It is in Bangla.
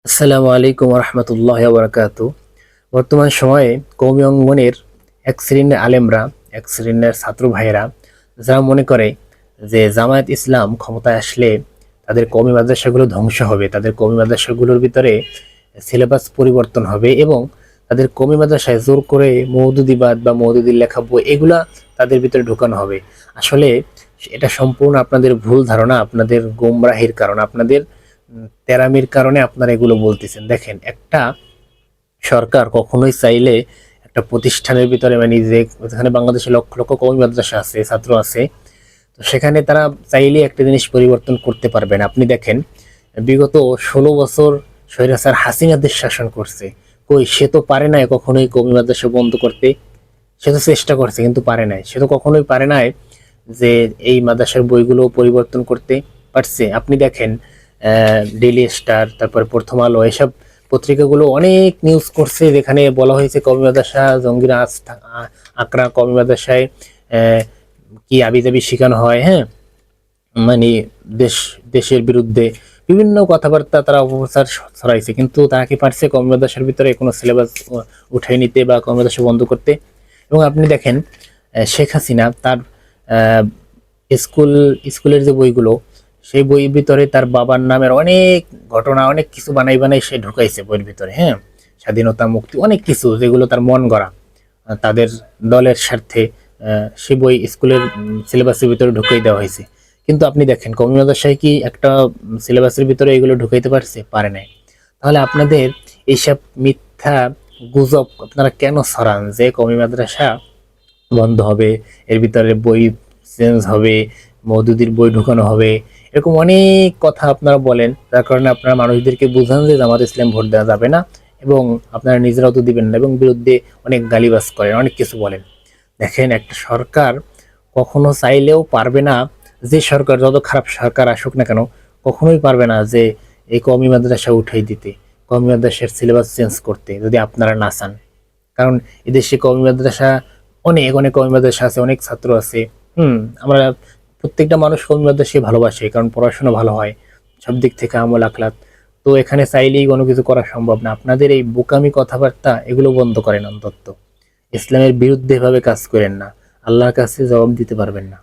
আসসালামু আলাইকুম রহমতুল্লাহ বারকাতু। বর্তমান সময়ে কওমি অঙ্গনের এক শ্রেণীর আলেমরা, এক শ্রেণীর ছাত্র ভাইয়েরা যারা মনে করে যে জামায়াত ইসলাম ক্ষমতায় আসলে তাদের কওমি মাদ্রাসাগুলো ধ্বংস হবে, তাদের কওমি মাদ্রাসাগুলোর ভিতরে সিলেবাস পরিবর্তন হবে এবং তাদের কওমি মাদ্রাসায় জোর করে মওদুদিবাদ বা মওদুদির লেখা বই এগুলা তাদের ভিতরে ঢোকানো হবে। আসলে এটা সম্পূর্ণ আপনাদের ভুল ধারণা, আপনাদের গোমরাহির কারণ, আপনাদের তেরামির কারণে আপনারা এগুলো বলতেছেন। দেখেন, একটা সরকার কখনোই চাইলে একটা প্রতিষ্ঠানের ভিতরে মানে যে যেখানে বাংলাদেশে লক্ষ লক্ষ কওমি মাদ্রাসা আছে, ছাত্র আছে, তো সেখানে তারা চাইলে একটা জিনিস পরিবর্তন করতে পারবেন। আপনি দেখেন, বিগত 16 বছর স্বৈরাচার হাসিনা দেশ শাসন করছে, কই সে তো পারে নাই কখনোই কওমি মাদ্রাসা বন্ধ করতে। সে তো চেষ্টা করছে কিন্তু পারে নাই, সে তো কখনোই পারে নাই যে এই মাদ্রাসার বইগুলো পরিবর্তন করতে পারছে। আপনি দেখেন, ডেইলি স্টার, তারপর প্রথম আলো, এসব পত্রিকাগুলো অনেক নিউজ করছে যেখানে বলা হয়েছে কওমি মাদ্রাসা জঙ্গিরা আকরা, কওমি মাদ্রাসায় কি আবিজাবি শেখানো হয়, হ্যাঁ, মানে দেশের বিরুদ্ধে বিভিন্ন কথাবার্তা তারা অপপ্রচার ছড়াইছে, কিন্তু তারা কি পারছে কওমি মাদ্রাসার ভিতরে কোনো সিলেবাস উঠাই নিতে বা কওমি মাদ্রাসা বন্ধ করতে? এবং আপনি দেখেন, শেখ হাসিনা তার আহ, স্কুলের যে বইগুলো, সেই বইয়ের ভিতরে তার বাবার নামের অনেক ঘটনা, অনেক কিছু বানাই বানাই সে ঢুকাইছে বইয়ের ভিতরে, হ্যাঁ, স্বাধীনতা, মুক্তি, অনেক কিছু যেগুলো তার মন গড়া, তাদের দলের স্বার্থে সে বই স্কুলের সিলেবাসের ভিতরে ঢুকিয়ে দেওয়া হয়েছে। কিন্তু আপনি দেখেন, কওমি মাদ্রাসায় কি একটা সিলেবাসের ভিতরে এগুলো ঢুকাইতে পারছে? পারে নাই। তাহলে আপনাদের এইসব মিথ্যা গুজব আপনারা কেন ছড়ান যে কওমি মাদ্রাসা বন্ধ হবে, এর ভিতরে বই চেঞ্জ হবে, মওদুদির বই ঢুকানো হবে, এরকম অনেক কথা আপনারা বলেন, যার কারণে আপনারা মানুষদেরকে বুঝান যে জামাত ইসলাম ভোট দেওয়া যাবে না, এবং আপনারা নিজেরাও তো দিবেন না, এবং বিরুদ্ধে অনেক গালিবাজ করেন, অনেক কিছু বলেন। দেখেন, একটা সরকার কখনো চাইলেও পারবে না, যে সরকার যত খারাপ সরকার আসুক না কেন, কখনোই পারবে না যে এই কওমি মাদ্রাসা উঠাই দিতে, কওমি মাদ্রাসার সিলেবাস চেঞ্জ করতে, যদি আপনারা না চান। কারণ এদেশে কওমি মাদ্রাসা অনেক অনেক কওমি মাদ্রাসা আছে, অনেক ছাত্র আছে। আমরা প্রত্যেকটা মানুষ কওমি মাদ্রাসায় ভালোবাসে, কারণ পড়াশোনা ভালো হয়, সব দিক থেকে আমল আখলাক। তো এখানে চাইলেই কোনো কিছু করা সম্ভব না। আপনাদের এই বোকামি কথাবার্তা এগুলো বন্ধ করেন অন্তত। ইসলামের বিরুদ্ধে ভাবে কাজ করেন না, আল্লাহর কাছে জবাব দিতে পারবেন না।